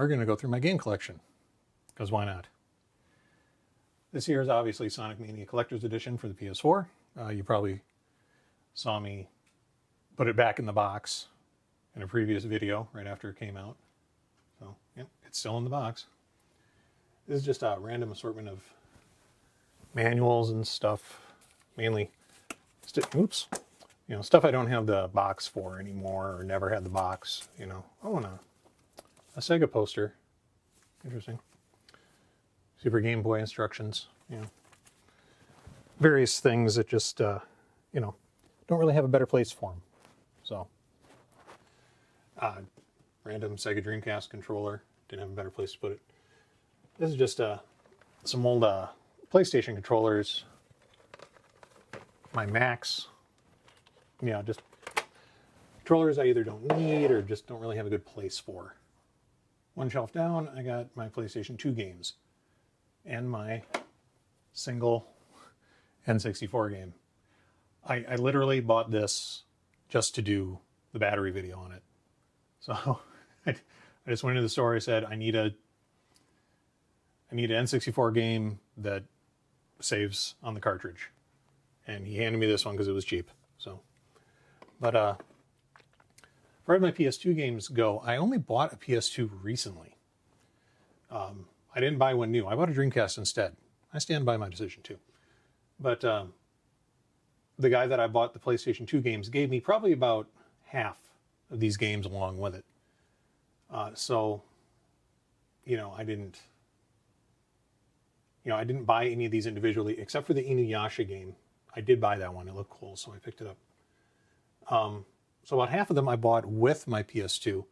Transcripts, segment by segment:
we're going to go through my game collection, because why not? This here is obviously Sonic Mania Collector's Edition for the PS4. You probably saw me put it back in the box in a previous video right after it came out. So, yeah, it's still in the box. This is just a random assortment of manuals and stuff, mainly, stuff I don't have the box for anymore, or never had the box, Oh, and a Sega poster. Interesting. Super Game Boy instructions, various things that just, don't really have a better place for them. So, random Sega Dreamcast controller. Didn't have a better place to put it. This is just some old PlayStation controllers. My Macs. Just controllers I either don't need or just don't really have a good place for. One shelf down, I got my PlayStation 2 games and my single N64 game. I literally bought this just to do the battery video on it. So I just went into the store. I said, I need an N64 game that saves on the cartridge. And he handed me this one because it was cheap. So, but as far as my PS2 games go, I only bought a PS2 recently. I didn't buy one new. I bought a Dreamcast instead. I stand by my decision too. But the guy that I bought the PlayStation 2 games gave me probably about half of these games along with it. So, I didn't buy any of these individually, except for the Inuyasha game. I did buy that one. It looked cool, so I picked it up. So about half of them I bought with my PS2.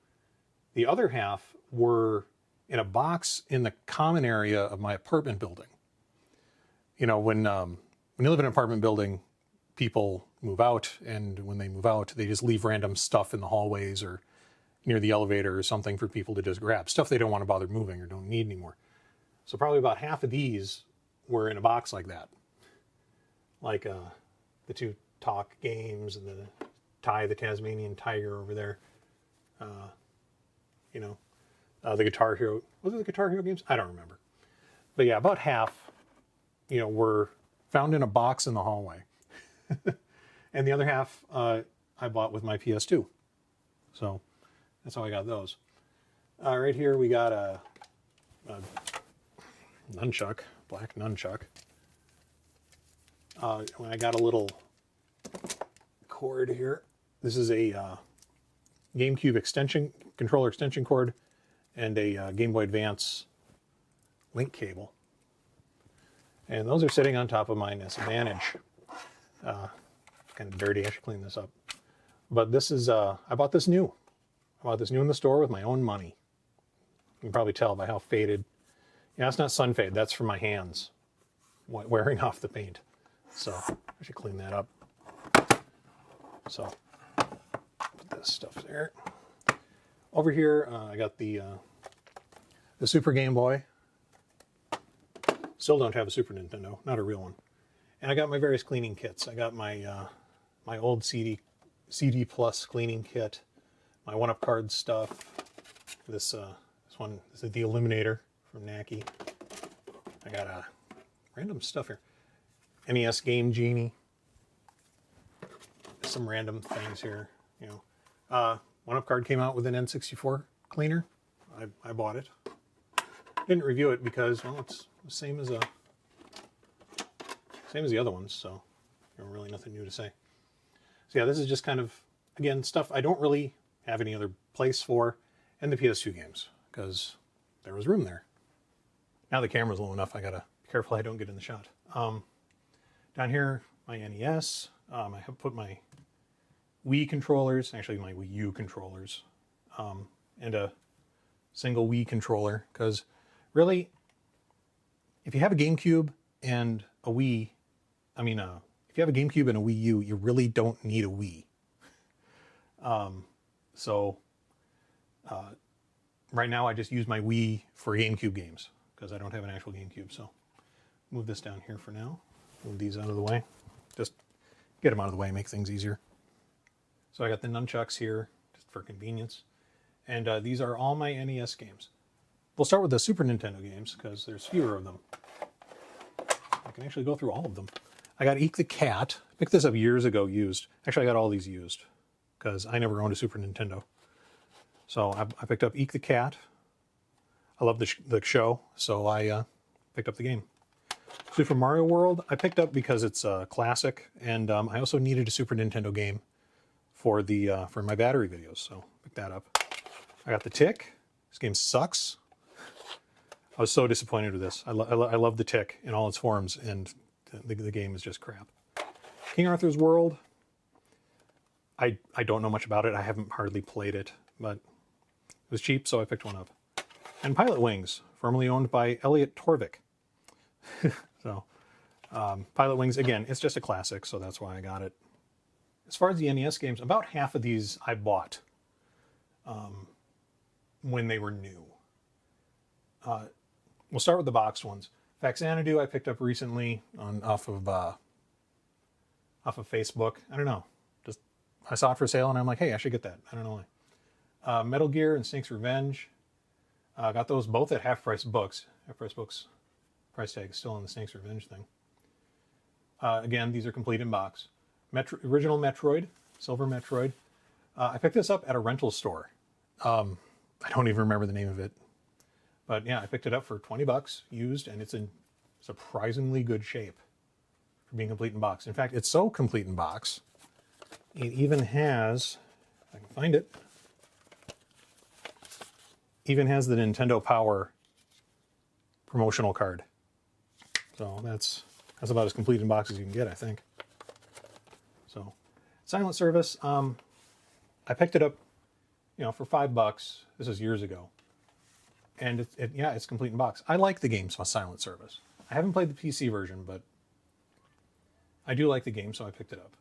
The other half were in a box in the common area of my apartment building. When you live in an apartment building, people move out, and when they move out, they just leave random stuff in the hallways or near the elevator or something for people to just grab. Stuff they don't want to bother moving or don't need anymore. So probably about half of these were in a box like that. Like the two Talk games and the the Tasmanian Tiger over there. The Guitar Hero. Was it the Guitar Hero games? I don't remember. But yeah, about half, were found in a box in the hallway. And the other half I bought with my PS2. So that's how I got those. Right here we got a nunchuck, black nunchuck. When I got a little cord here. This is a GameCube controller extension cord, and a Game Boy Advance link cable. And those are sitting on top of my NES Advantage. Kind of dirty, I should clean this up. But this is, I bought this new. I bought this new in the store with my own money. You can probably tell by how faded. Yeah, it's not sun fade, that's from my hands wearing off the paint. So I should clean that up. So put this stuff there. Over here, I got the Super Game Boy. Still don't have a Super Nintendo, not a real one. And I got my various cleaning kits. I got my my old CD Plus cleaning kit, my one-up card stuff. This one is the Eliminator from Naki. I got random stuff here. NES Game Genie. Some random things here. One-up card came out with an N64 cleaner. I bought it. Didn't review it because, well, it's the same as the other ones, so really nothing new to say. So yeah, this is just kind of, again, stuff I don't really have any other place for, and the PS2 games, because there was room there. Now the camera's low enough, I gotta be careful I don't get in the shot. Down here, my NES. I have put my Wii controllers, actually my Wii U controllers, and a single Wii controller, because really, if you have a GameCube and a Wii, if you have a GameCube and a Wii U, you really don't need a Wii. Right now I just use my Wii for GameCube games, because I don't have an actual GameCube, so move this down here for now. Move these out of the way. Just get them out of the way, make things easier. So I got the nunchucks here, just for convenience. And these are all my NES games. we'll start with the Super Nintendo games because there's fewer of them. I can actually go through all of them. I got Eek the Cat. I picked this up years ago used. Actually, I got all these used because I never owned a Super Nintendo. So I picked up Eek the Cat. I love the show, so I picked up the game. Super Mario World, I picked up because it's a classic, and I also needed a Super Nintendo game for my battery videos, so picked that up. I got The Tick. This game sucks. I was so disappointed with this. I love The Tick in all its forms, and the game is just crap. King Arthur's World, I don't know much about it. I haven't hardly played it, but it was cheap, so I picked one up. And Pilot Wings, formerly owned by Elliot Torvik. So, Pilot Wings, again, it's just a classic, so that's why I got it. As far as the NES games, about half of these I bought when they were new. We'll start with the boxed ones. Faxanadu I picked up recently off of Facebook. I don't know. Just I saw it for sale and I'm like, hey, I should get that. I don't know why. Metal Gear and Snake's Revenge. Got those both at Half Price Books. Half Price Books price tag is still on the Snake's Revenge thing. Again, these are complete in box. Original Metroid, Silver Metroid. I picked this up at a rental store. I don't even remember the name of it. But yeah, I picked it up for 20 bucks used, and it's in surprisingly good shape for being complete in box. In fact, it's so complete in box, it even has, if I can find it, even has the Nintendo Power promotional card. So that's about as complete in box as you can get, I think. So, Silent Service, I picked it up, for $5. This is years ago. And it's complete in box. I like the games on Silent Service. I haven't played the PC version, but I do like the game, so I picked it up.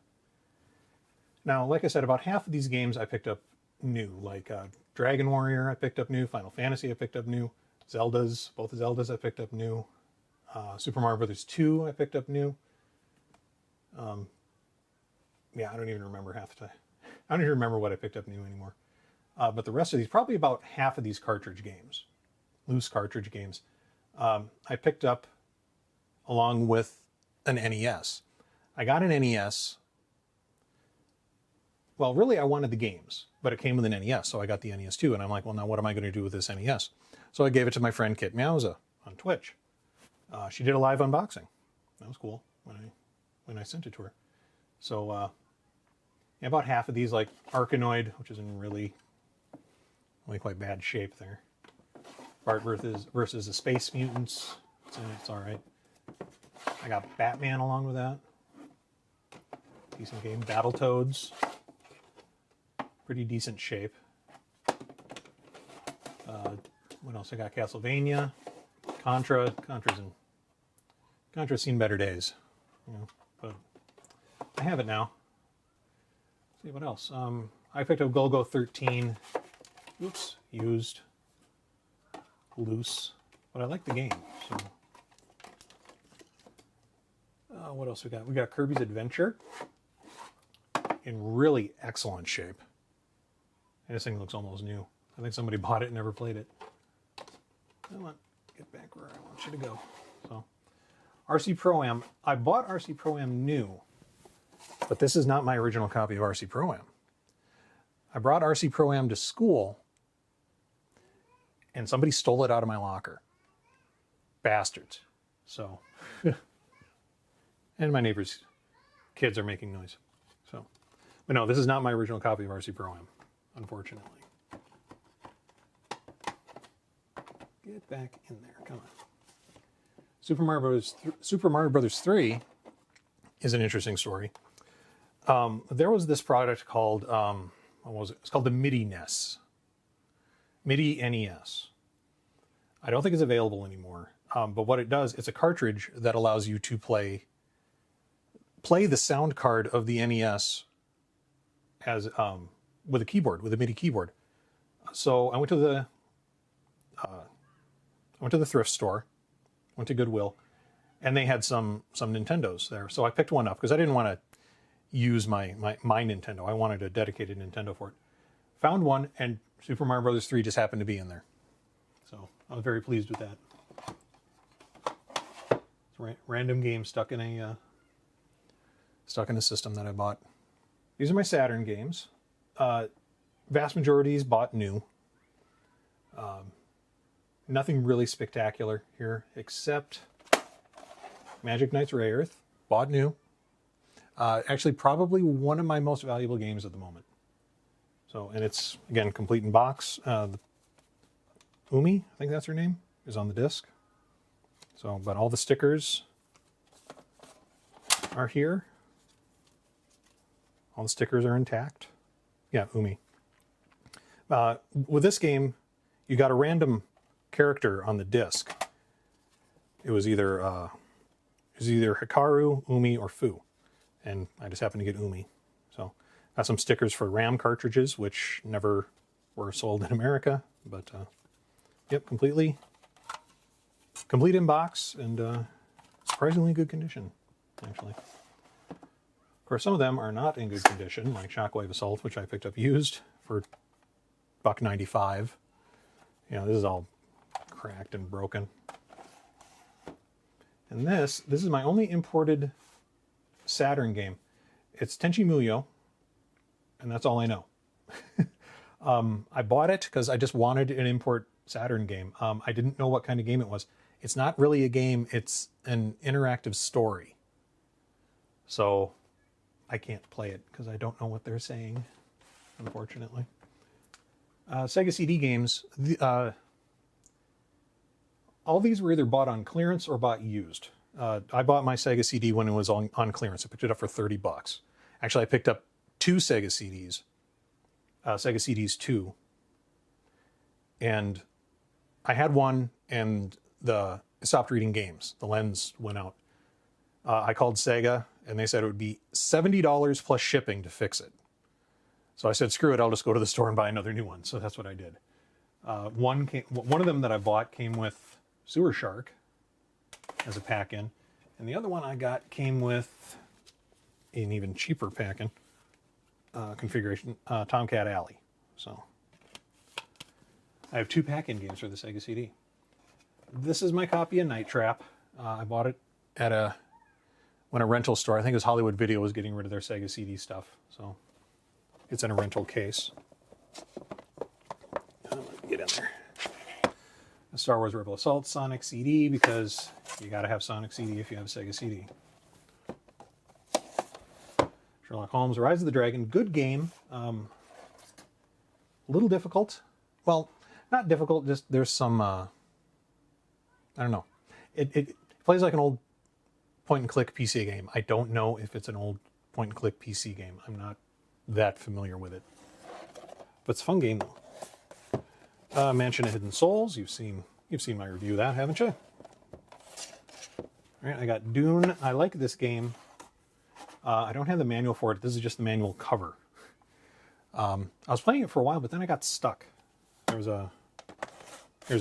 Now, like I said, about half of these games I picked up new, like Dragon Warrior I picked up new, Final Fantasy I picked up new, both the Zeldas I picked up new, Super Mario Brothers 2 I picked up new. Yeah, I don't even remember half the time. I don't even remember what I picked up new anymore. But the rest of these, probably about half of these cartridge games, loose cartridge games, I picked up along with an NES. I got an NES. Well, really, I wanted the games, but it came with an NES, so I got the NES too. And I'm like, well, now what am I going to do with this NES? So I gave it to my friend Kit Meowza on Twitch. She did a live unboxing. That was cool when I sent it to her. So about half of these, like Arkanoid, which is in really quite bad shape there. Bart versus the Space Mutants. It's all right. I got Batman along with that. Decent game. Battletoads. Pretty decent shape. What else? I got Castlevania. Contra's seen better days. But I have it now. Let's see what else. I picked up Golgo 13. Oops, used. Loose. But I like the game. So what else we got? We got Kirby's Adventure in really excellent shape. And this thing looks almost new. I think somebody bought it and never played it. Come on, get back where I want you to go. So, RC Pro-Am. I bought RC Pro-Am new, but this is not my original copy of RC Pro-Am. I brought RC Pro-Am to school, and somebody stole it out of my locker. Bastards. So, and my neighbor's kids are making noise. So, but no, this is not my original copy of RC Pro-Am, unfortunately. Get back in there, come on. Super Mario Brothers 3 is an interesting story. There was this product called, what was it? It's called the MIDI NES. MIDI NES. I don't think it's available anymore. But what it does, it's a cartridge that allows you to play the sound card of the NES as with a keyboard, with a MIDI keyboard. So I went to the thrift store, went to Goodwill, and they had some Nintendos there. So I picked one up because I didn't want to use my Nintendo. I wanted a dedicated Nintendo for it. Found one, and Super Mario Brothers 3 just happened to be in there. So I was very pleased with that. It's random game stuck in a system that I bought. These are my Saturn games. Vast majority is bought new. Nothing really spectacular here, except Magic Knights Ray Earth, bought new. Actually, probably one of my most valuable games at the moment. So, and it's, again, complete in box. Umi, I think that's her name, is on the disc. So, but all the stickers are here. All the stickers are intact. Yeah, Umi. With this game, you got a random character on the disc. It was either Hikaru, Umi, or Fu, and I just happened to get Umi. So, got some stickers for RAM cartridges, which never were sold in America, but yep, complete in box and surprisingly good condition, actually. Of course, some of them are not in good condition, like Shockwave Assault, which I picked up used for $1.95. You know, this is all cracked and broken. And this is my only imported Saturn game. It's Tenchi Muyo, and that's all I know. I bought it because I just wanted an import Saturn game. I didn't know what kind of game it was. It's not really a game, it's an interactive story. So I can't play it because I don't know what they're saying, unfortunately. Sega CD games, all these were either bought on clearance or bought used. I bought my Sega CD when it was on clearance. I picked it up for $30. Actually, I picked up two Sega CDs, Sega CDs 2. And I had one and it stopped reading games. The lens went out. I called Sega and they said it would be $70 plus shipping to fix it. So I said, screw it, I'll just go to the store and buy another new one. So that's what I did. One of them that I bought came with Sewer Shark as a pack-in, and the other one I got came with an even cheaper pack-in configuration, Tomcat Alley. So I have two pack-in games for the Sega CD. This is my copy of Night Trap. I bought it at a rental store. I think it was Hollywood Video was getting rid of their Sega CD stuff, so it's in a rental case. Let me get in there. A Star Wars Rebel Assault Sonic CD, because you got to have Sonic CD if you have a Sega CD. Sherlock Holmes, Rise of the Dragon, good game. A little difficult. Well, not difficult, just there's some, I don't know. It plays like an old point-and-click PC game. I don't know if it's an old point-and-click PC game. I'm not that familiar with it. But it's a fun game, though. Mansion of Hidden Souls. You've seen my review of that, haven't you? All right, I got Dune. I like this game. I don't have the manual for it. This is just the manual cover. I was playing it for a while, but then I got stuck. There's a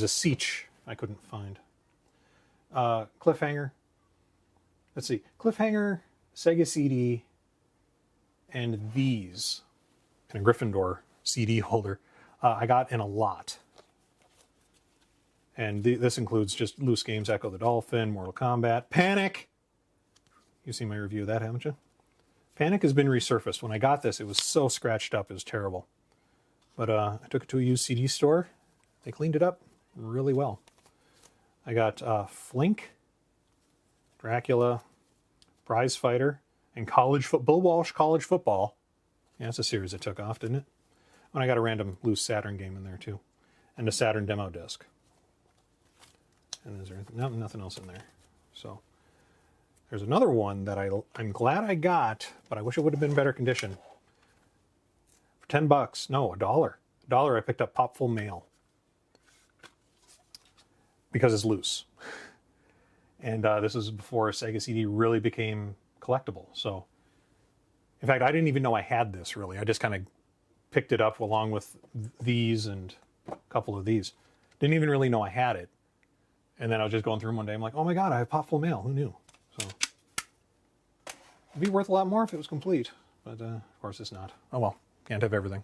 Siege I couldn't find. Cliffhanger. Let's see. Cliffhanger, Sega CD, and these. And a Gryffindor CD holder. I got in a lot. And this includes just loose games, Echo the Dolphin, Mortal Kombat, Panic. You've seen my review of that, haven't you? Panic has been resurfaced. When I got this, it was so scratched up, it was terrible. But I took it to a used CD store. They cleaned it up really well. I got Flink, Dracula, Prize Fighter, and Bill Walsh College Football. Yeah, that's a series that took off, didn't it? And I got a random loose Saturn game in there too, and a Saturn demo disc. And is there nothing else in there? So there's another one that I'm glad I got, but I wish it would have been better condition. For $10, no, $1. $1 I picked up Popful Mail because it's loose. And this was before Sega CD really became collectible. So, in fact, I didn't even know I had this really. I just kind of picked it up along with these and a couple of these. Didn't even really know I had it. And then I was just going through them one day. I'm like, oh my God, I have Popful Mail. Who knew? So it'd be worth a lot more if it was complete. But of course it's not. Oh well, can't have everything.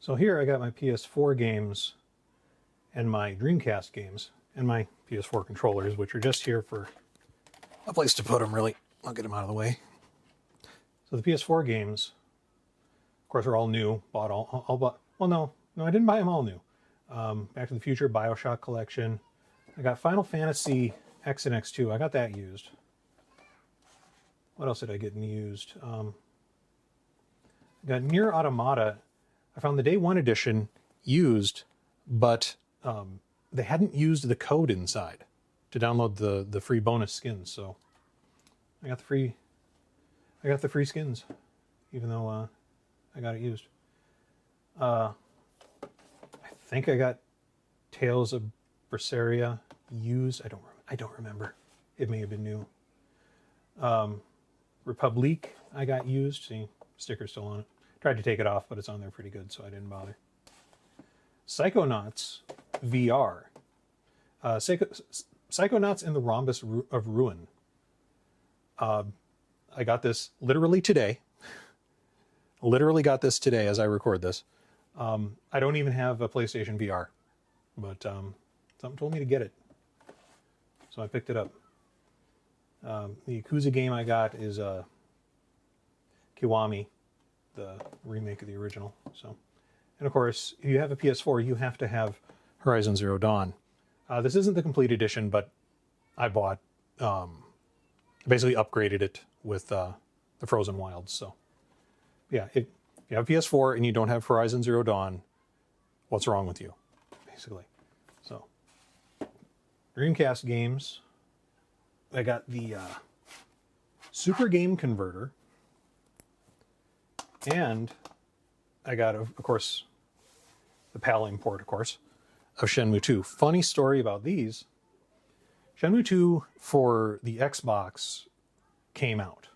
So here I got my PS4 games. and my Dreamcast games, and my PS4 controllers, which are just here for a place to put them, really. I'll get them out of the way. So the PS4 games, of course, are all new. Bought all bought. Well, no, I didn't buy them all new. Back to the Future, BioShock Collection. I got Final Fantasy X and X2. I got that used. What else did I get used? I got Nier Automata. I found the Day 1 edition used, but they hadn't used the code inside to download the free bonus skins. So I got the free skins, even though I got it used. I think I got Tales of Berseria used. I don't remember. It may have been new. Republic I got used. See, sticker's still on it. Tried to take it off, but it's on there pretty good, so I didn't bother. Psychonauts VR. Psychonauts in the Rhombus of Ruin. I got this literally today. Literally got this today as I record this. I don't even have a PlayStation VR, but something told me to get it. So I picked it up. The Yakuza game I got is Kiwami, the remake of the original. So, and of course, if you have a PS4, you have to have Horizon Zero Dawn. This isn't the complete edition, but I bought, basically upgraded it with the Frozen Wilds. So, yeah, if you have a PS4 and you don't have Horizon Zero Dawn, what's wrong with you, basically? So, Dreamcast games. I got the Super Game Converter, and I got, of course, the PAL import, of course, of Shenmue 2. Funny story about these. Shenmue 2 for the Xbox came out.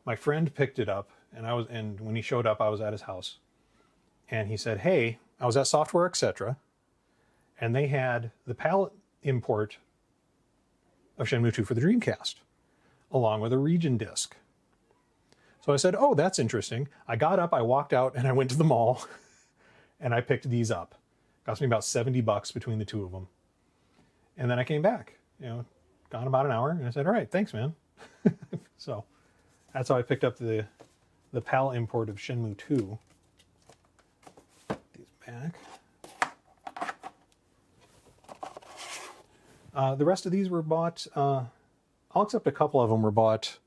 My friend picked it up, and when he showed up, I was at his house, and he said, "Hey, I was at Software Etc., and they had the PAL import of Shenmue 2 for the Dreamcast, along with a region disc." So I said, "Oh, that's interesting." I got up, I walked out, and I went to the mall, and I picked these up. Cost me about $70 between the two of them. And then I came back, gone about an hour, and I said, "All right, thanks, man." So that's how I picked up the PAL import of Shenmue 2. Put these back. The rest of these were bought, all except a couple of them were bought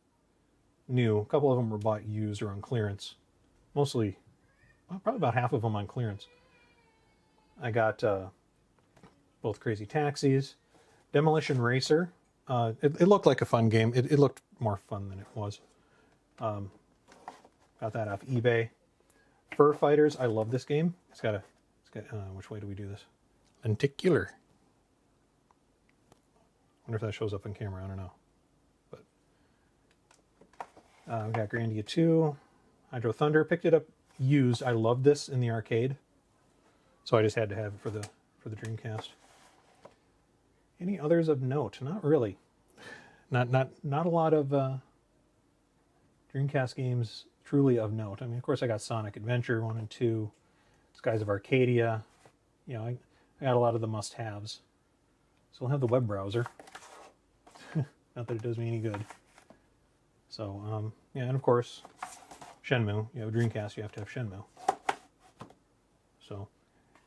new. A couple of them were bought used or on clearance. Mostly, probably about half of them on clearance. I got both Crazy Taxis, Demolition Racer. It looked like a fun game. It looked more fun than it was. Got that off eBay. Fur Fighters. I love this game. It's got which way do we do this? Lenticular. Wonder if that shows up on camera. I don't know. But we got Grandia 2, Hydro Thunder. Picked it up used. I loved this in the arcade, so I just had to have it for the Dreamcast. Any others of note? Not really. Not a lot of Dreamcast games truly of note. I mean, of course, I got Sonic Adventure 1 and 2, Skies of Arcadia. I got a lot of the must-haves. Still have the web browser. Not that it does me any good. So, and of course, Shenmue. You have a Dreamcast, you have to have Shenmue. So,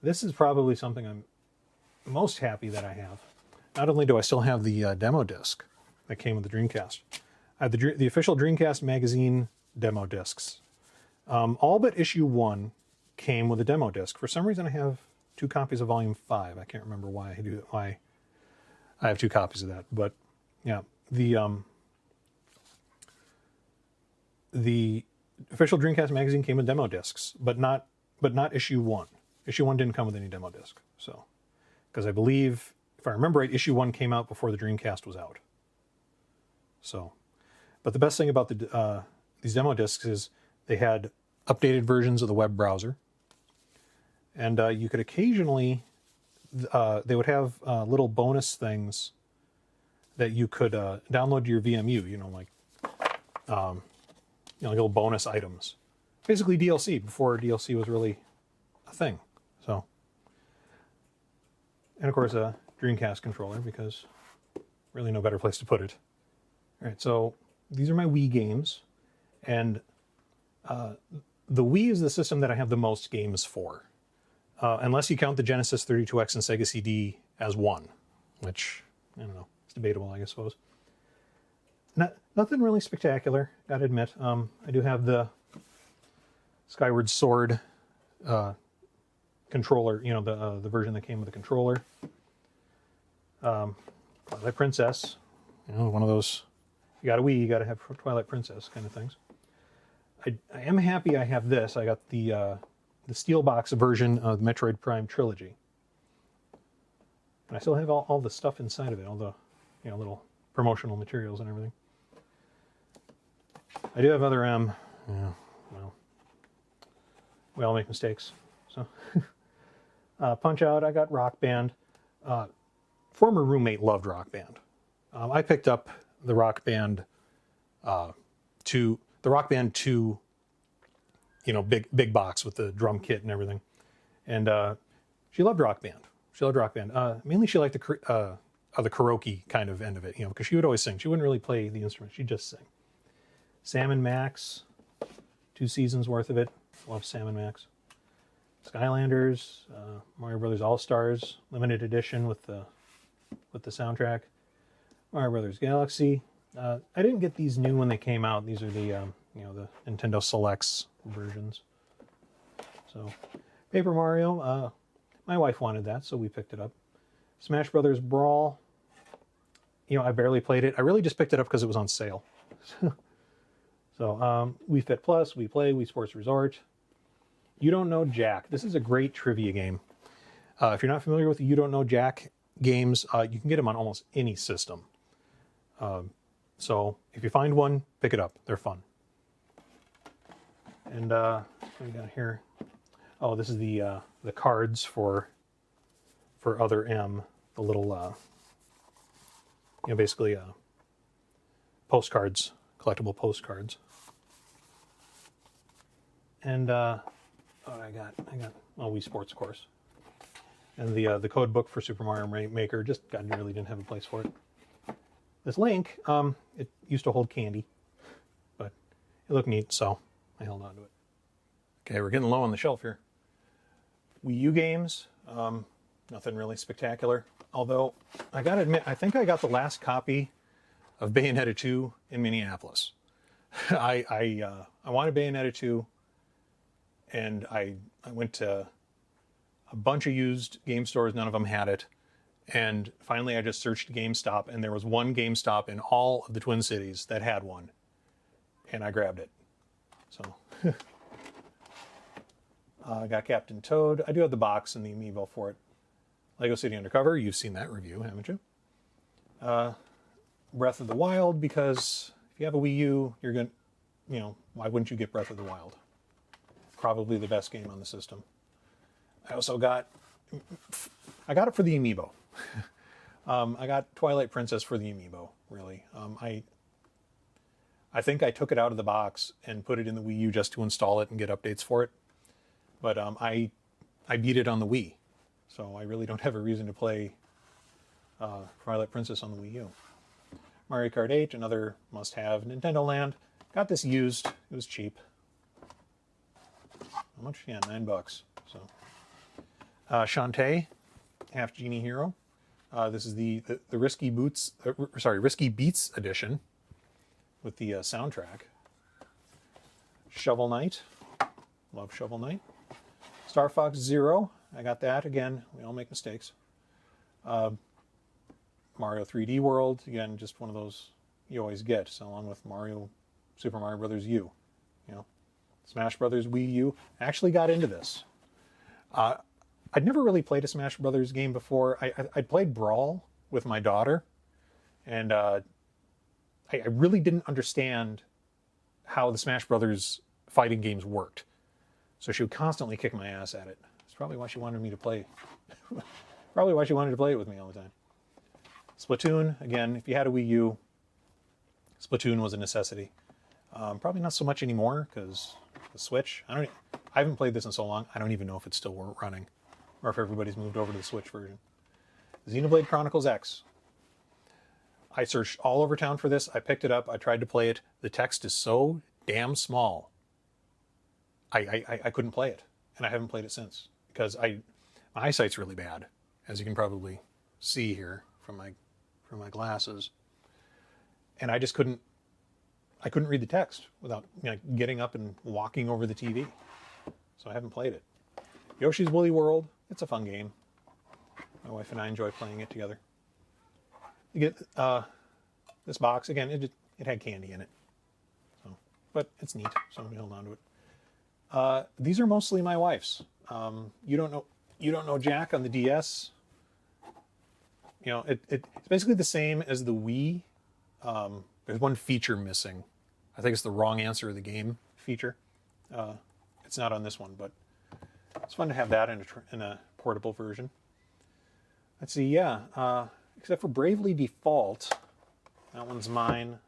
this is probably something I'm most happy that I have. Not only do I still have the demo disc that came with the Dreamcast, I have the official Dreamcast magazine demo discs. All but issue 1 came with a demo disc. For some reason, I have 2 copies of volume 5. I can't remember why I have 2 copies of that, but yeah, the official Dreamcast magazine came with demo discs, but not issue 1. Issue 1 didn't come with any demo disc. So, because I believe, if I remember right, issue 1 came out before the Dreamcast was out. So, but the best thing about these demo discs is they had updated versions of the web browser, and you could occasionally they would have little bonus things that you could download to your VMU, like little bonus items. Basically DLC, before DLC was really a thing. So And of course a Dreamcast controller, because really no better place to put it. All right, so these are my Wii games, and the Wii is the system that I have the most games for, unless you count the Genesis 32X and Sega CD as one, which, I don't know, it's debatable, I suppose. Nothing really spectacular, gotta admit. I do have the Skyward Sword controller, you know, the version that came with the controller. Twilight Princess, you know, one of those, you got a Wii, you got to have Twilight Princess kind of things. I am happy I have this. I got the steel box version of the Metroid Prime trilogy. And I still have all the stuff inside of it, all the, you know, little promotional materials and everything. I do have other well, we all make mistakes. So Punch Out, I got Rock Band. Former roommate loved Rock Band. I picked up the Rock Band 2, you know, big box with the drum kit and everything. And she loved Rock Band. Mainly she liked the karaoke kind of end of it, you know, because she would always sing. She wouldn't really play the instrument. She'd just sing. Sam and Max, 2 seasons worth of it. Love Sam and Max. Skylanders, Mario Brothers All-Stars, limited edition with the soundtrack. Mario Brothers Galaxy. I didn't get these new when they came out. These are the you know, the Nintendo Selects versions. So, Paper Mario. My wife wanted that, so we picked it up. Smash Brothers Brawl. You know, I barely played it. I really just picked it up because it was on sale. So, Wii Fit Plus, Wii Play, Wii Sports Resort. You Don't Know Jack. This is a great trivia game. If you're not familiar with the You Don't Know Jack games, you can get them on almost any system. So if you find one, pick it up. They're fun. And what do we got here? Oh, this is the cards for Other M. The little, you know, basically postcards, collectible postcards. And I got Wii Sports, of course. And the code book for Super Mario Maker, just God really didn't have a place for it. This Link, it used to hold candy, but it looked neat, so I held on to it. Okay, we're getting low on the shelf here. Wii U games, nothing really spectacular. Although, I gotta admit, I think I got the last copy of Bayonetta 2 in Minneapolis. I wanted Bayonetta 2, and I went to a bunch of used game stores, none of them had it. And finally I just searched GameStop, and there was one GameStop in all of the Twin Cities that had one. And I grabbed it. So, I got Captain Toad. I do have the box and the amiibo for it. Lego City Undercover, you've seen that review, haven't you? Breath of the Wild, because if you have a Wii U, you're going to, you know, why wouldn't you get Breath of the Wild? Probably the best game on the system. I also got, I got it for the amiibo. I got Twilight Princess for the amiibo, really. I think I took it out of the box and put it in the Wii U just to install it and get updates for it. But I beat it on the Wii, so I really don't have a reason to play Twilight Princess on the Wii U. Mario Kart 8, another must-have. Nintendo Land, got this used. It was cheap. How much? Yeah, $9. So, Shantae, Half Genie Hero. This is the Risky Beats edition with the soundtrack. Shovel Knight, love Shovel Knight. Star Fox Zero, I got that again. We all make mistakes. Mario 3D World, again, just one of those you always get, so along with Super Mario Brothers U, you know. Smash Brothers Wii U. I actually got into this. I'd never really played a Smash Brothers game before. I'd played Brawl with my daughter, and I really didn't understand how the Smash Brothers fighting games worked. So she would constantly kick my ass at it. That's probably why she wanted me to play. Probably why she wanted to play it with me all the time. Splatoon, again, if you had a Wii U, Splatoon was a necessity. Probably not so much anymore, because the Switch, I haven't played this in so long, I don't even know if it's still running, or if everybody's moved over to the Switch version. Xenoblade Chronicles X. I searched all over town for this. I picked it up. I tried to play it. The text is so damn small. I couldn't play it, and I haven't played it since because my eyesight's really bad, as you can probably see here from my glasses, and I just couldn't read the text without getting up and walking over the TV. So I haven't played it. Yoshi's Woolly World. It's a fun game. My wife and I enjoy playing it together. You get this box again. It had candy in it, so but it's neat. So we held on to it. These are mostly my wife's. You don't know Jack on the DS. It's basically the same as the Wii. There's one feature missing. I think it's the wrong answer of the game feature. It's not on this one, but it's fun to have that in a portable version. Let's see, yeah. Except for Bravely Default, that one's mine.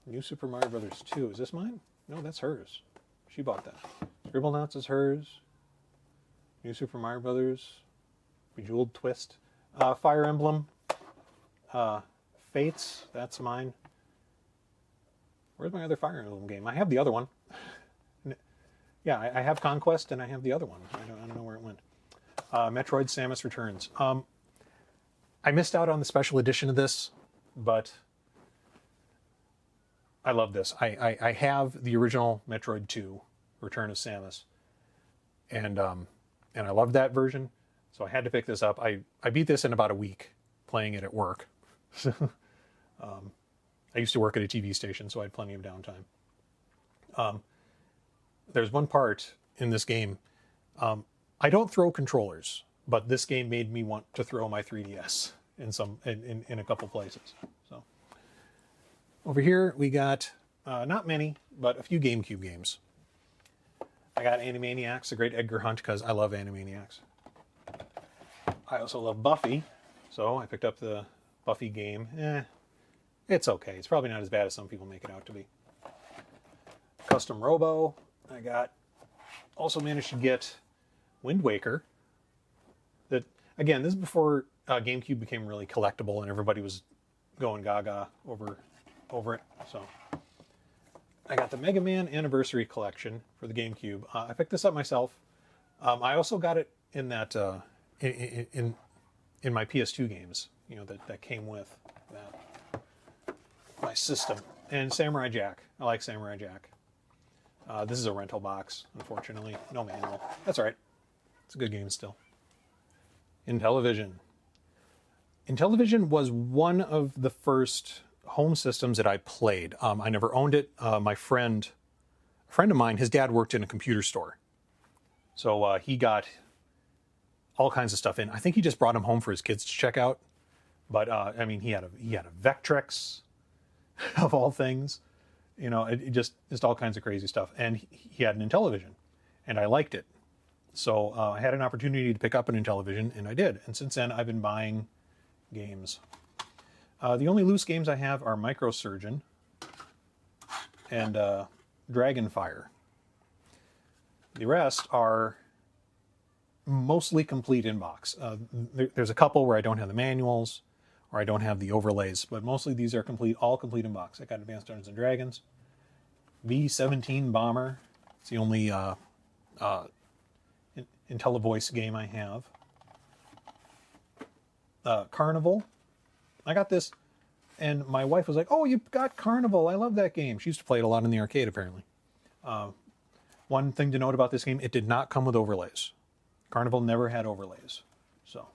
New Super Mario Brothers 2, is this mine? No, that's hers. She bought that. Scribblenauts is hers. New Super Mario Brothers, Bejeweled Twist. Fire Emblem, Fates, that's mine. Where's my other Fire Emblem game? I have the other one. Yeah, I have Conquest and I have the other one. I don't know where it went. Metroid Samus Returns. I missed out on the special edition of this, but I love this. I have the original Metroid 2, Return of Samus, and I loved that version, so I had to pick this up. I beat this in about a week, playing it at work. I used to work at a TV station, so I had plenty of downtime. There's one part in this game. I don't throw controllers, but this game made me want to throw my 3DS in a couple places. So over here we got not many, but a few GameCube games. I got Animaniacs, The Great Edgar Hunt, because I love Animaniacs. I also love Buffy, so I picked up the Buffy game. It's okay. It's probably not as bad as some people make it out to be. Custom Robo. I also managed to get Wind Waker. That again, this is before GameCube became really collectible and everybody was going gaga over it. So I got the Mega Man Anniversary Collection for the GameCube. I picked this up myself. I also got it in that in my PS2 games. That came with my system. And Samurai Jack. I like Samurai Jack. This is a rental box, unfortunately. No manual. That's all right. It's a good game still. Intellivision. Intellivision was one of the first home systems that I played. I never owned it. A friend of mine, his dad worked in a computer store. So he got all kinds of stuff in. I think he just brought him home for his kids to check out. But I mean, he had a Vectrex, of all things. It just all kinds of crazy stuff. And he had an Intellivision, and I liked it. So I had an opportunity to pick up an Intellivision, and I did. And since then, I've been buying games. The only loose games I have are Microsurgeon and Dragonfire. The rest are mostly complete in box. There's a couple where I don't have the manuals, or I don't have the overlays, but mostly these are all complete in box. I got Advanced Dungeons and Dragons, V-17 Bomber. It's the only IntelliVoice game I have. Carnival. I got this, and my wife was like, "Oh, you got Carnival. I love that game." She used to play it a lot in the arcade, apparently. One thing to note about this game, it did not come with overlays. Carnival never had overlays. So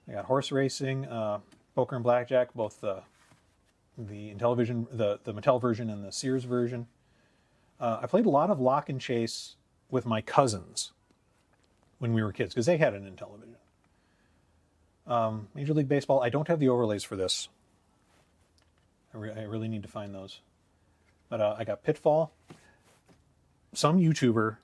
I got horse racing, poker and blackjack, both the Intellivision, the Mattel version and the Sears version. I played a lot of Lock and Chase with my cousins when we were kids, because they had an Intellivision. Major League Baseball, I don't have the overlays for this. I really need to find those. But I got Pitfall. Some YouTuber,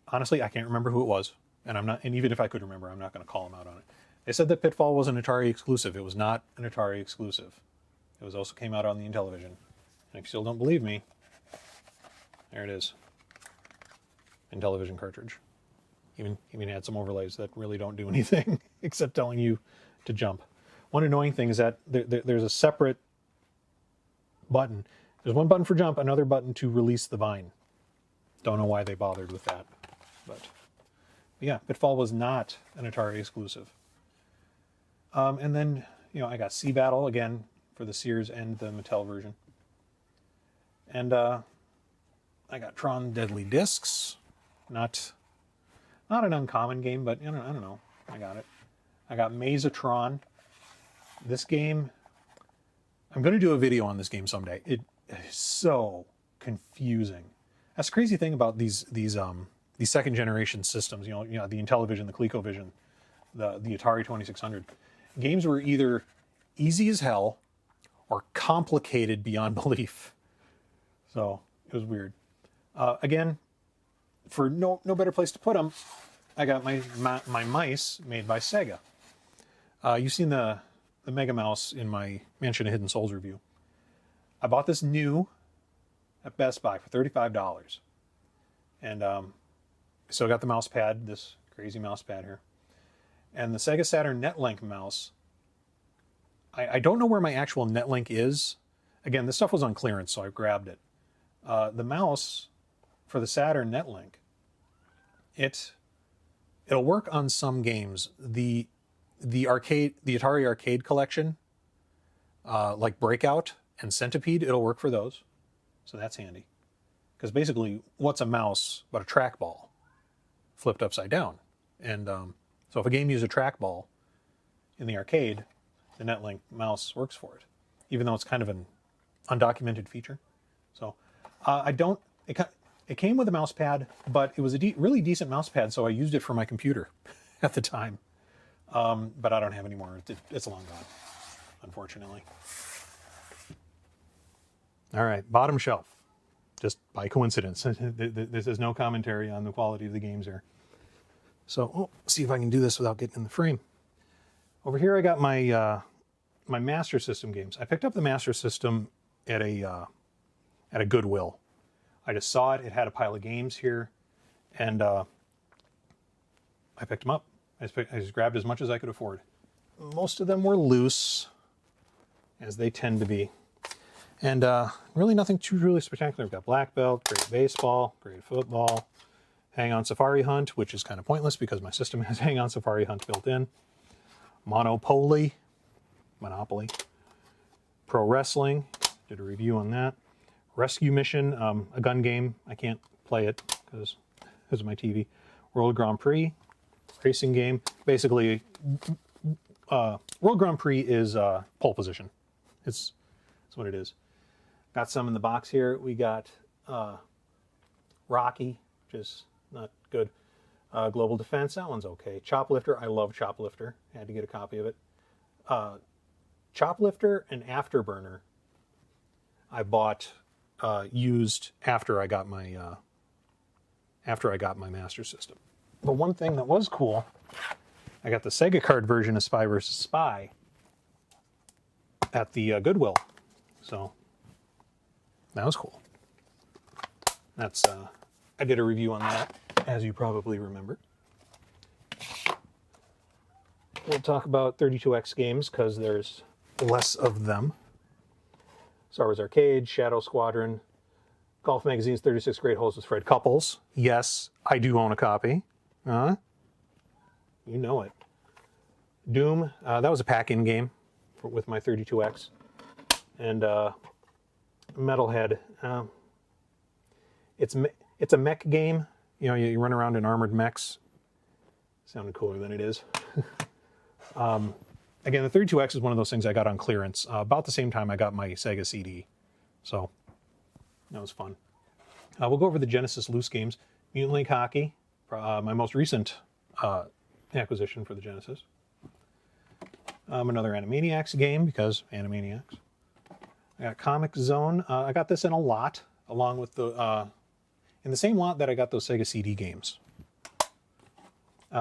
honestly, I can't remember who it was, and even if I could remember, I'm not going to call him out on it. They said that Pitfall was an Atari exclusive. It was not an Atari exclusive. It also came out on the Intellivision. And if you still don't believe me, there it is. Intellivision cartridge. Even had some overlays that really don't do anything except telling you to jump. One annoying thing is that there's a separate button. There's one button for jump, another button to release the vine. Don't know why they bothered with that. But yeah, Pitfall was not an Atari exclusive. And then, I got Sea Battle again for the Sears and the Mattel version. And I got Tron Deadly Discs. Not an uncommon game, but I don't know. I got it. I got Maze of Tron. This game, I'm going to do a video on this game someday. It is so confusing. That's the crazy thing about these second generation systems. The Intellivision, the ColecoVision, the Atari 2600. Games were either easy as hell or complicated beyond belief. So it was weird. Again, for no better place to put them, I got my mice made by Sega. You've seen the Mega Mouse in my Mansion of Hidden Souls review. I bought this new at Best Buy for $35. And so I got the mouse pad, this crazy mouse pad here. And the Sega Saturn Netlink mouse. I don't know where my actual Netlink is. Again, this stuff was on clearance, so I grabbed it. The mouse for the Saturn Netlink, it'll work on some games. The Atari Arcade collection, like Breakout and Centipede, it'll work for those. So that's handy. Because basically, what's a mouse but a trackball flipped upside down? And so if a game uses a trackball in the arcade, the Netlink mouse works for it, even though it's kind of an undocumented feature. So it came with a mouse pad, but it was a really decent mouse pad, so I used it for my computer at the time. But I don't have any more. It's long gone, unfortunately. All right, bottom shelf. Just by coincidence. This is no commentary on the quality of the games here. So, see if I can do this without getting in the frame. Over here I got my my Master System games. I picked up the Master System at a Goodwill. I just saw it. It had a pile of games here, and I picked them up. I just grabbed as much as I could afford. Most of them were loose, as they tend to be. And really nothing too really spectacular. We've got Black Belt, Great Baseball, Great Football, Hang On Safari Hunt, which is kind of pointless because my system has Hang On Safari Hunt built in. Monopoly, Pro Wrestling, did a review on that. Rescue Mission, a gun game. I can't play it because of my TV. World Grand Prix, racing game. Basically, World Grand Prix is pole position. It's what it is. Got some in the box here. We got Rocky, which is not good. Global Defense, that one's okay. Choplifter, I love Choplifter. Had to get a copy of it. Choplifter and Afterburner, I bought used after I got my Master System. But one thing that was cool, I got the Sega card version of Spy vs. Spy at the Goodwill. So that was cool. That's I did a review on that, as you probably remember. We'll talk about 32X games because there's less of them. Star Wars Arcade, Shadow Squadron, Golf Magazine's 36 Great Holes with Fred Couples. Yes, I do own a copy. You know it. Doom, that was a pack-in game with my 32X. And Metalhead, it's a mech game. You know, you run around in armored mechs. Sounded cooler than it is. Again, the 32X is one of those things I got on clearance about the same time I got my Sega CD. So that was fun. We'll go over the Genesis loose games. Mutant League Hockey, my most recent acquisition for the Genesis. Another Animaniacs game because Animaniacs. I got Comic Zone. I got this in a lot, along with in the same lot that I got those Sega CD games.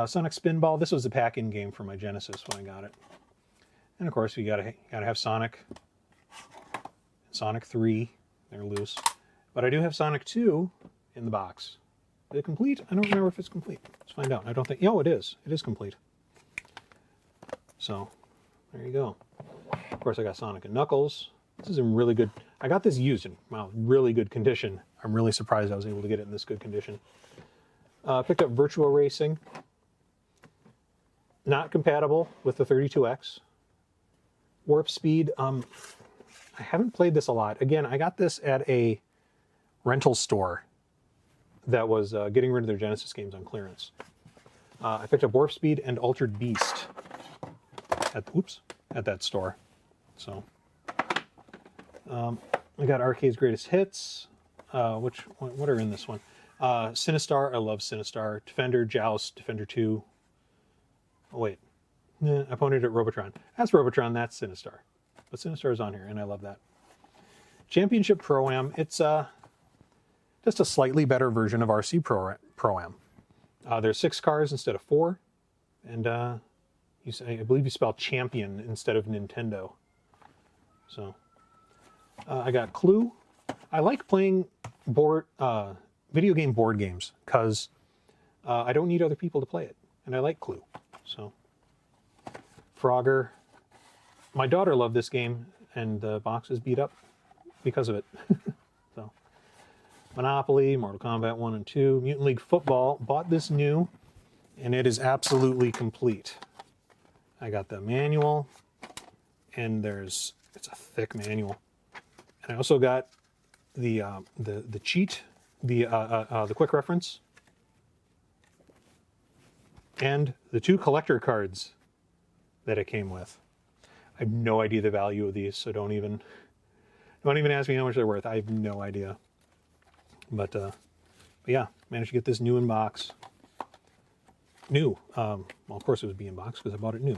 Sonic Spinball. This was a pack-in game for my Genesis when I got it. And of course, you gotta have Sonic. Sonic 3, they're loose. But I do have Sonic 2 in the box. Is it complete? I don't remember if it's complete. Let's find out. I don't think... No, it is. It is complete. So, there you go. Of course, I got Sonic and Knuckles. This is in really good... I got this used in really good condition. I'm really surprised I was able to get it in this good condition. Picked up Virtua Racing. Not compatible with the 32X. Warp Speed. I haven't played this a lot. Again, I got this at a rental store that was getting rid of their Genesis games on clearance. I picked up Warp Speed and Altered Beast at that store. So I got Arcade's Greatest Hits. What are in this one? Sinistar. I love Sinistar. Defender, Joust, Defender 2. Oh wait, I pointed at Robotron. That's Robotron. That's Sinistar. But Sinistar is on here, and I love that. Championship Pro-Am. It's just a slightly better version of RC Pro-Am. There's 6 cars instead of 4, and I believe you spell champion instead of Nintendo. So I got Clue. I like playing video game board games because I don't need other people to play it, and I like Clue. So Frogger. My daughter loved this game, and the box is beat up because of it. So Monopoly, Mortal Kombat 1 and 2, Mutant League Football. Bought this new, and it is absolutely complete. I got the manual, and it's a thick manual. And I also got the cheat, the quick reference, and the 2 collector cards that it came with. I have no idea the value of these, so don't even ask me how much they're worth. I have no idea. But yeah, managed to get this new in box. New. Well, of course it was in box because I bought it new.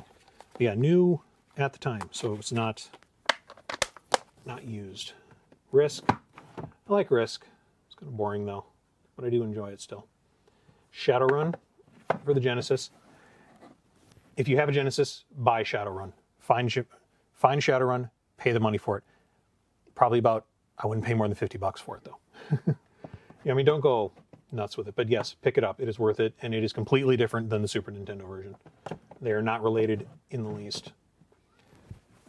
But yeah, new at the time, so it's not used. Risk. I like Risk. It's kind of boring though, but I do enjoy it still. Shadowrun for the Genesis. If you have a Genesis, buy Shadowrun. Find Shadowrun, pay the money for it. Probably I wouldn't pay more than $50 for it though. Yeah, I mean, don't go nuts with it, but yes, pick it up. It is worth it, and it is completely different than the Super Nintendo version. They are not related in the least.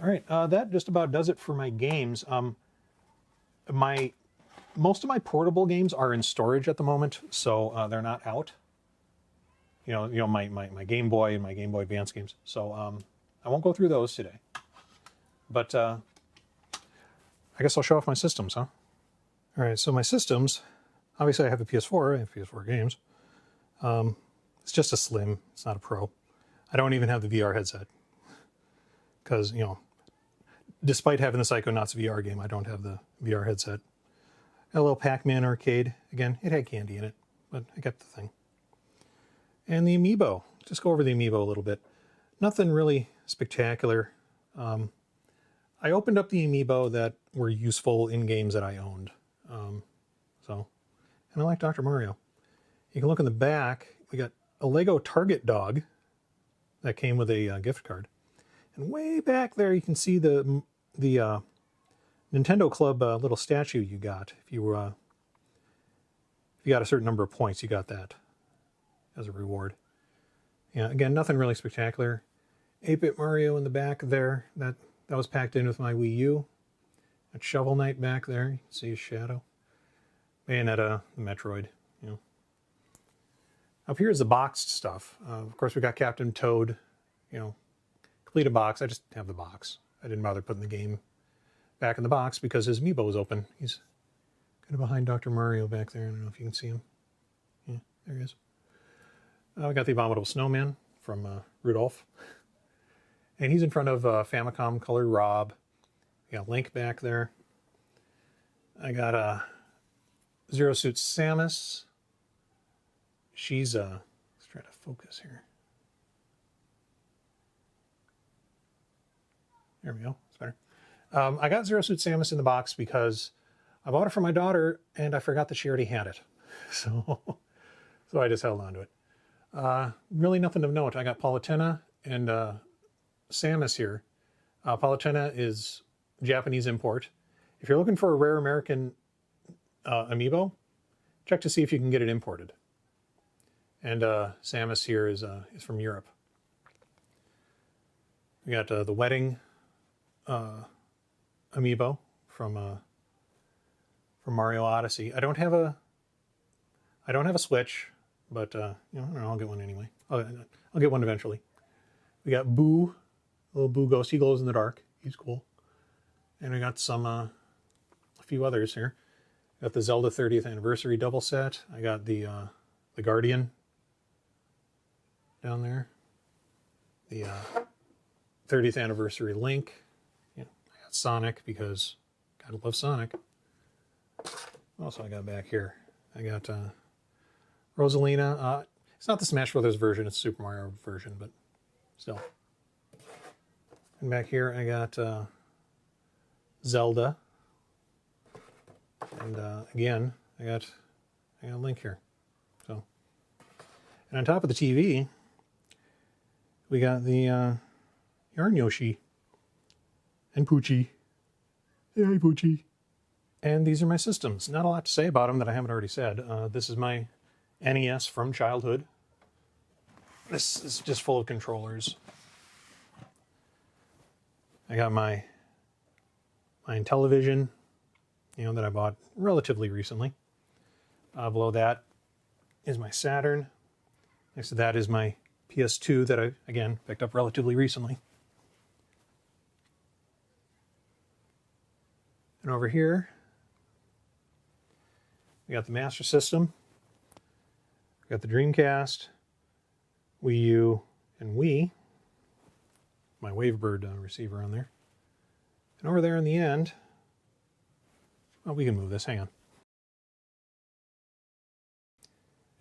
All right, that just about does it for my games. Most of my portable games are in storage at the moment, so they're not out. You know, my Game Boy and my Game Boy Advance games. So I won't go through those today. But I guess I'll show off my systems, huh? All right, so my systems. Obviously, I have a PS4. I have PS4 games. It's just a Slim. It's not a Pro. I don't even have the VR headset because, despite having the Psychonauts VR game, I don't have the VR headset. A little Pac-Man arcade. Again, it had candy in it, but I kept the thing. And the Amiibo. Just go over the Amiibo a little bit. Nothing really spectacular. I opened up the Amiibo that were useful in games that I owned. And I like Dr. Mario. You can look in the back. We got a Lego Target dog that came with a gift card. And way back there, you can see the Nintendo Club little statue you got. If you got a certain number of points, you got that as a reward. Yeah, again, nothing really spectacular. 8-Bit Mario in the back there. That was packed in with my Wii U. That Shovel Knight back there. You can see his shadow. Bayonetta, the Metroid. Up here is the boxed stuff. Of course, we got Captain Toad. Complete a box. I just have the box. I didn't bother putting the game back in the box because his Amiibo is open. He's kind of behind Dr. Mario back there. I don't know if you can see him. Yeah, there he is. We got the Abominable Snowman from Rudolph. And he's in front of Famicom Color Rob. We got Link back there. I got Zero Suit Samus. She's, let's try to focus here. There we go, it's better. I got Zero Suit Samus in the box because I bought it for my daughter and I forgot that she already had it. So I just held on to it. Really nothing of note. I got Palutena and Samus here. Palutena is Japanese import. If you're looking for a rare American amiibo, check to see if you can get it imported. And Samus here is from Europe. We got the wedding amiibo from Mario Odyssey. I don't have a Switch, but you know, I don't know, I'll get one anyway. I'll get one eventually. We got Boo, little Boo ghost. He glows in the dark. He's cool. And we got some a few others here. Got the Zelda 30th anniversary double set. I got the Guardian down there. The 30th anniversary Link. Yeah, I got Sonic because gotta love Sonic. What else I got back here? I got Rosalina. It's not the Smash Brothers version, it's Super Mario version, but still. And back here I got Zelda. And again, I got Link here. So, and on top of the TV, we got the Yarn Yoshi and Poochie. Hey, Poochie. And these are my systems. Not a lot to say about them that I haven't already said. This is my NES from childhood. This is just full of controllers. I got my Intellivision, you know, that I bought relatively recently. Below that is my Saturn. Next to that is my PS2 that I, again, picked up relatively recently. And over here, we got the Master System. We got the Dreamcast, Wii U, and Wii. My Wavebird receiver on there. And over there in the end, oh, we can move this, hang on.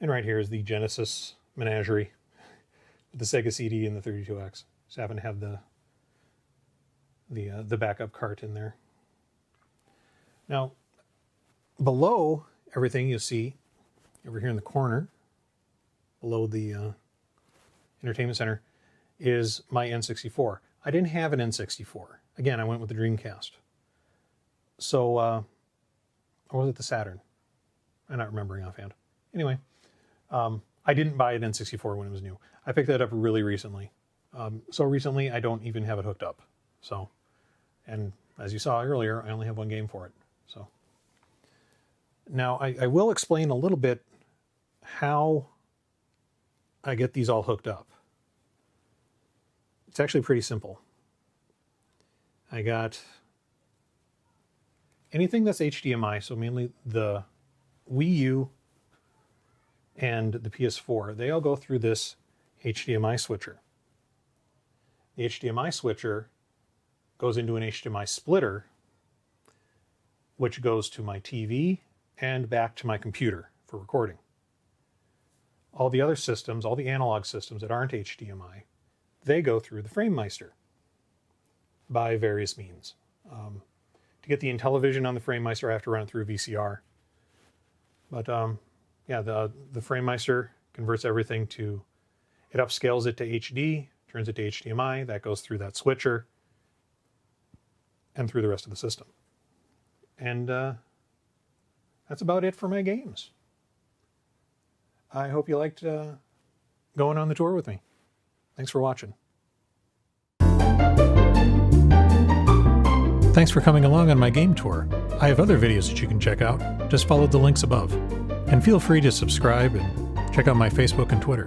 And right here is the Genesis Menagerie with the Sega CD and the 32X. Just happen to have the backup cart in there. Now, below everything you see over here in the corner, below the entertainment center, is my N64. I didn't have an N64. Again, I went with the Dreamcast. So, or was it the Saturn? I'm not remembering offhand. Anyway, I didn't buy an N64 when it was new. I picked that up really recently. So recently, I don't even have it hooked up. So, and as you saw earlier, I only have one game for it. So, now I will explain a little bit how I get these all hooked up. It's actually pretty simple. I got anything that's HDMI, so mainly the Wii U and the PS4, they all go through this HDMI switcher. The HDMI switcher goes into an HDMI splitter, which goes to my TV and back to my computer for recording. All the other systems, all the analog systems that aren't HDMI, they go through the FrameMeister by various means. To get the Intellivision on the FrameMeister, I have to run it through VCR. But yeah, the FrameMeister converts everything to, it upscales it to HD, turns it to HDMI, that goes through that switcher, and through the rest of the system. And that's about it for my games. I hope you liked going on the tour with me. Thanks for watching. Thanks for coming along on my game tour. I have other videos that you can check out. Just follow the links above. And feel free to subscribe and check out my Facebook and Twitter.